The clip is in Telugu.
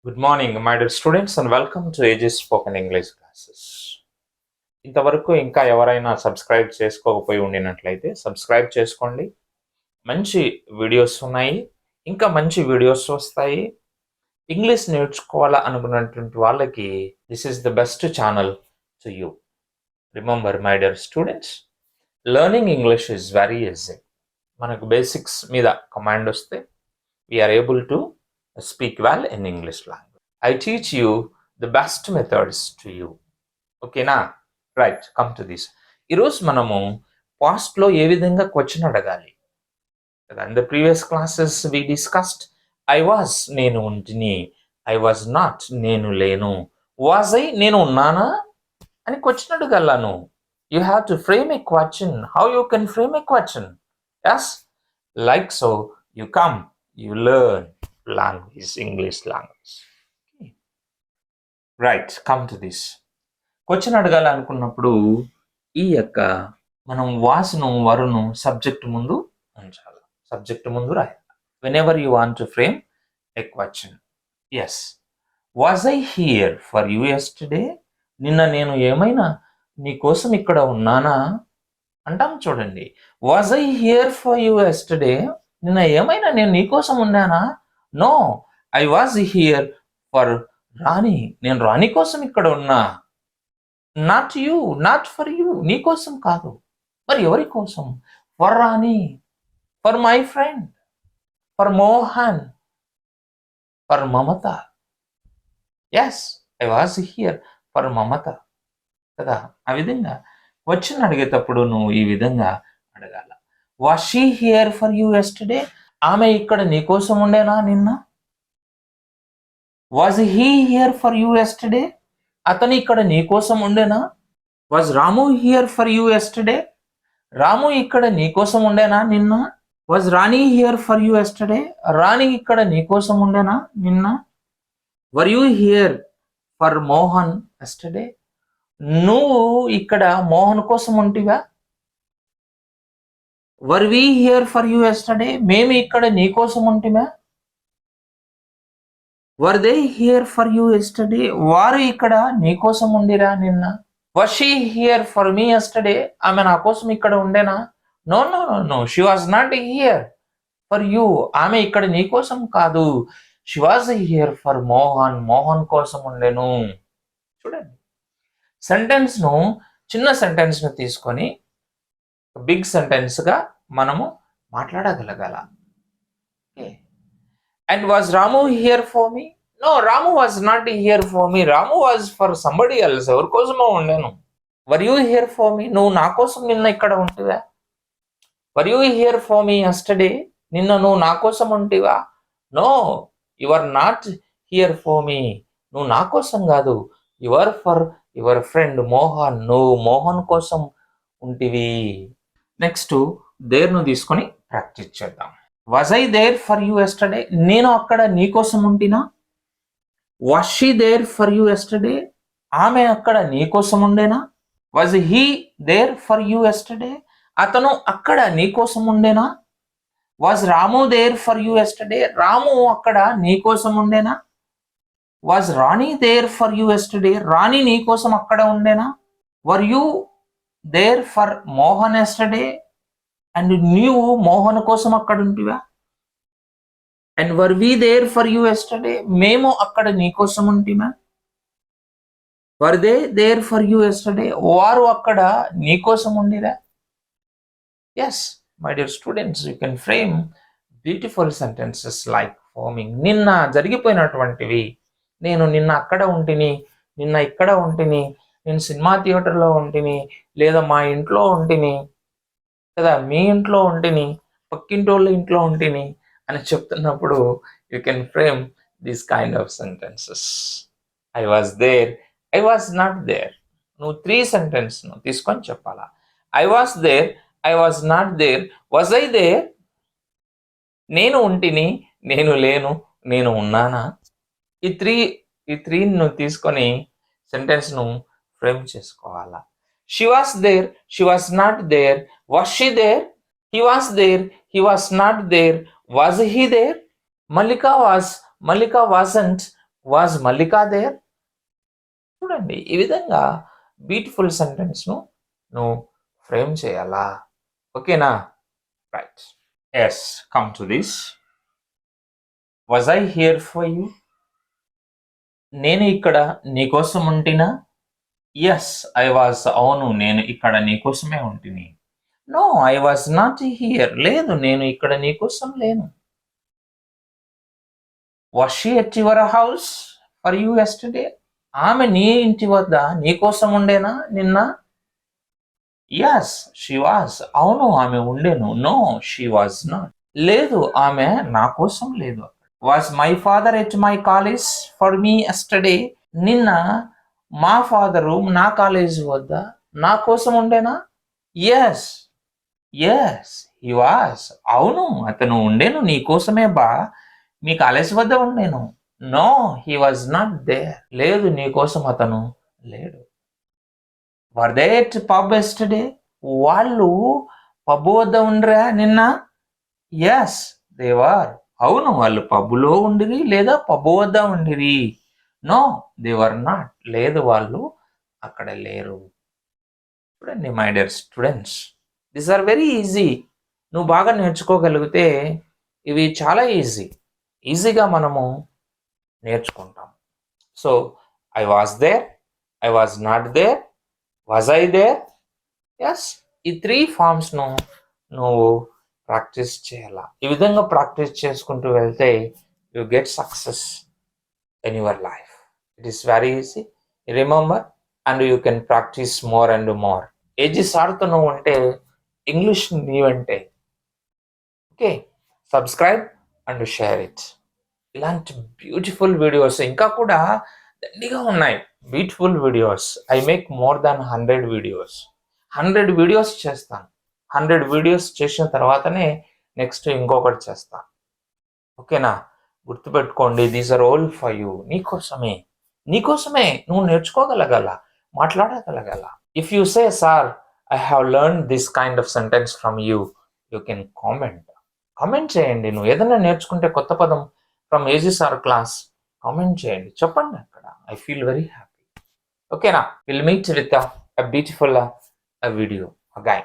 Good morning, my dear students, and welcome to AJ's Spoken English classes. ఇంతవరకు ఇంకా ఎవరైనా సబ్స్క్రైబ్ చేసుకోకపోయి ఉండినట్లయితే సబ్స్క్రైబ్ చేసుకోండి. మంచి వీడియోస్ ఉన్నాయి, ఇంకా మంచి వీడియోస్ వస్తాయి. ఇంగ్లీష్ నేర్చుకోవాలా అనుకున్నటువంటి వాళ్ళకి this is the best channel to you. Remember my dear students, learning English is very easy. మనకు బేసిక్స్ మీద కమాండ్ వస్తే we are able to speak well in English language. I teach you the best methods to you. ఓకేనా? Right, come to this. ఈరోజు మనము పాస్ట్లో ఏ విధంగా క్వశ్చన్ అడగాలి కదా. In the previous classes we discussed I was, నేను ఉంటిని, ఐ వాజ్ నాట్, నేను లేను, వాజ్ ఐ, నేను ఉన్నానా అని క్వశ్చన్ అడగలను. You have to frame a question. How you can frame a question? Yes, like so you come, you learn language, English language. Okay. Right, come to this. Question అడగాలనుకున్నప్పుడు ఈ యొక్క మనం వాస్ను వరును సబ్జెక్ట్ ముందు ఉంచాలి, సబ్జెక్ట్ ముందు రాయాలి. whenever you want to frame a question. Yes, was I here for you yesterday? నిన్న నేను ఏమైనా నీ కోసం ఇక్కడ ఉన్నానా అంటాం చూడండి. was I here for you yesterday? నిన్న ఏమైనా నేను నీ కోసం ఉన్నానా? No, I was here for Rani, నేను రాణి కోసం ఇక్కడ ఉన్నా. Not you, not for you, నీ కోసం కాదు. మరి ఎవరి కోసం? For Rani, for my friend, for Mohan, for Mamata. Yes, I was here for Mamata కదా. ఆ విధంగా క్వశ్చన్ అడిగేటప్పుడు నువ్వు ఈ విధంగా అడగాల. Was she here for you yesterday? ఆమె ఇక్కడ నీ కోసం ఉండేనా నిన్న? Was he here for you yesterday? అతను ఇక్కడ నీ కోసం ఉండేనా? Was Ramu here for you yesterday? Ramu ఇక్కడ నీ కోసం ఉండేనా నిన్న? Was Rani here for you yesterday? Rani ఇక్కడ నీ కోసం ఉండేనా నిన్న? Were you here for Mohan yesterday? నువ్వు ఇక్కడ మోహన్ కోసం ఉంటివా? Were we here for you yesterday? మేము ఇక్కడ నీ కోసం ఉంటిమా? Were they here for you yesterday? వారు ఇక్కడ నీ కోసం ఉండిరా నిన్న? Were she here for me yesterday? ఆమె నా కోసం ఇక్కడ ఉండేనా? No no no no, she was not here for you. ఆమె ఇక్కడ నీ కోసం కాదు, she was here for Mohan, Mohan కోసం ఉండేను. చూడండి, సెంటెన్స్ను, చిన్న సెంటెన్స్ను తీసుకొని బిగ్ సెంటెన్స్గా మనము మాట్లాడగలగాల. And was Ramu here for me? No, Ramu was not here for me, Ramu was for somebody else, ఎవరి కోసమో ఉండేను. Were you here for me? నువ్వు నా కోసం నిన్న ఇక్కడ ఉంటివా? Were you here for me yesterday? నిన్న నువ్వు నా కోసం ఉంటివా? No, you are not here for me, నువ్వు నా కోసం కాదు, you are for your friend Mohan, నువ్వు మోహన్ కోసం ఉంటివి. నెక్స్ట్ దేర్ను తీసుకొని ప్రాక్టీస్ చేద్దాం. Was I there for you yesterday? నేను అక్కడ నీ కోసం ఉంటినా? Was she there for you yesterday? ఆమె అక్కడ నీ కోసం ఉండేనా? Was he there for you yesterday? అతను అక్కడ నీ కోసం ఉండేనా? Was Ramu there for you yesterday? Ramu అక్కడ నీ కోసం ఉండేనా? Was Rani there for you yesterday? Rani నీ కోసం అక్కడ ఉండేనా? Were you there for Mohan yesterday? And నీవు మోహన్ కోసం అక్కడ ఉంటివా? And were we there for you yesterday? మేము అక్కడ నీ కోసం ఉంటిమా? Were they there for you yesterday? వారు అక్కడ నీ కోసం ఉండిరా? Yes, my dear students, you can frame beautiful sentences like forming. నిన్న జరిగిపోయినటువంటివి, నేను నిన్న అక్కడ ఉంటిని, నిన్న ఇక్కడ ఉంటిని, నేను సినిమా థియేటర్లో ఉంటిని, లేదా మా ఇంట్లో ఉంటిని కదా, మీ ఇంట్లో ఉంటిని, పక్కింటోళ్ళ ఇంట్లో ఉంటిని అని చెప్తున్నప్పుడు you can frame these kind of sentences. I was there, I was not there. నువ్వు 3 సెంటెన్స్ తీసుకొని చెప్పాలా. I was there, I was not there, was I there? నేను ఉంటిని, నేను లేను, నేను ఉన్నానా? ఈ త్రీ నువ్వు తీసుకొని సెంటెన్స్ను ఫ్రేమ్ చేసుకోవాలా. She was there, she was not there. Was she there? He was there, he was not there. Was he there? Malika was, Malika wasn't. Was Mallika there? చూడండి, ఈ విధంగా బ్యూటిఫుల్ సెంటెన్స్ను నువ్వు ఫ్రేమ్ చేయాలా. ఓకేనా? Right. Yes, come to this. Was I here for you? నేను ఇక్కడ నీకోసం ఉంటినా? Yes, I was. అవును, నేను ఇక్కడ నీకోసమే ఉంటిని. No, I was not here. లేదు, నేను ఇక్కడ నీకోసం లేను. Was she at your house for you yesterday? ఆమె నీ ఇంటి వద్ద నీకోసం ఉండేనా నిన్న? Yes, she was. అవును, ఆమె ఉండేను. No, she was not. లేదు, ఆమె నా కోసం లేదు. Was my father at my college for me yesterday? నిన్న మా ఫాదరు నా కాలేజ్ వద్ద నా కోసం ఉండేనా? Yes, yes, he was. అవును, అతను ఉండేను నీ కోసమే బా, మీ కాలేజ్ వద్ద ఉండేను. No, he was not there. లేదు, నీ కోసం అతను లేడు. Were they at pub yesterday? వాళ్ళు పబ్బు వద్ద ఉండరా నిన్న? Yes, they were. అవును, వాళ్ళు పబ్బులో ఉండిరి లేదా పబ్బు వద్ద ఉండిరి. No, they were not. లేదు, వాళ్ళు అక్కడ లేరు. చూడండి my dear students, these are very easy. నువ్వు బాగా నేర్చుకోగలిగితే ఇవి చాలా ఈజీగా మనము నేర్చుకుంటాం. So, I was there, I was not there, was I there? Yes, ఈ 3 ఫార్మ్స్ను నువ్వు ప్రాక్టీస్ చేయాలా. ఈ విధంగా ప్రాక్టీస్ చేసుకుంటూ వెళ్తే you get success in your life. It is very easy. Remember, and you can practice more and more. AG సార్తో నువ్వు ఉంటే ఇంగ్లీష్ నీవంటే. Okay, subscribe and share it. ఇలాంటి బ్యూటిఫుల్ వీడియోస్ ఇంకా కూడా దండిగా ఉన్నాయి. Beautiful videos. I make more than 100 videos. 100 videos చేస్తాను. 100 వీడియోస్ చేసిన తర్వాతనే నెక్స్ట్ ఇంకొకటి చేస్తాను. ఓకేనా? గుర్తుపెట్టుకోండి, these are all for you. నీకోసమే నువ్వు నేర్చుకోగలగాల, మాట్లాడగలగాల. If you say sir I have learn this kind of sentence from you, you can comment చేయండి. నువ్వు ఏదైనా నేర్చుకుంటే కొత్త పదం from AG sir class, comment చేయండి, చెప్పండి అక్కడ. I feel very happy. ఓకేనా? Will meet with a beautiful video again.